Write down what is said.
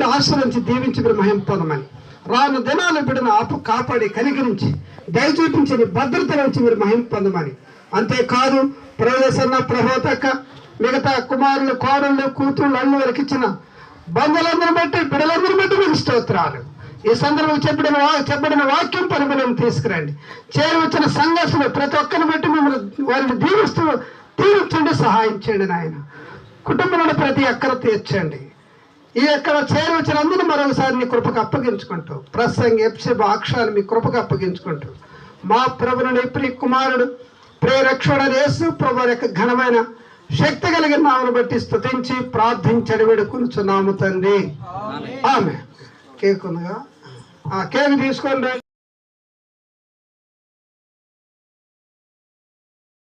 మీరు ఆశ్రయించి దీవించి మీరు మహిమ పొందమని, రాను దినాలు బిడ్డను కాపాడి కనికరించి దయ చూపించి భద్రత నుంచి మీరు మహిమ పొందమని. అంతేకాదు ప్రవేశన్న ప్రభోతక్క మిగతా కుమారులు కోడళ్ళు కూతుళ్ళు అల్లు వరకు ఇచ్చిన బంధువులందరూ బట్టి బిడ్డలందరూ బట్టి మీకు స్తోత్రాలు. ఈ సందర్భంగా చెప్పబడిన వాక్యం పరిమళం తీసుకురండి. చేరి వచ్చిన సంఘర్షణ ప్రతి ఒక్కరిని బట్టి మిమ్మల్ని వారిని దీవించండి, సహాయం చేయండి నాయన. కుటుంబంలో ప్రతి అక్కర తీర్చండి. ఈ ఎక్కడ చేరి వచ్చిన అందరూ మరొకసారి నీ కృపకు అప్పగించుకుంటూ ప్రసంగి ఎప్సిబ అక్షరాన్ని మీ కృపకు అప్పగించుకుంటూ మా ప్రభుని ప్రియ కుమారుడు ప్రియరక్షకుడైన యేసు ప్రభు యొక్క ఘనమైన శక్తి కలిగిన నామను బట్టి స్తుతించి ప్రార్థించడి వేడుకొనుచున్నాము తండ్రి. ఆమె కేక్ ఉందిగా, కేక్ తీసుకోండి.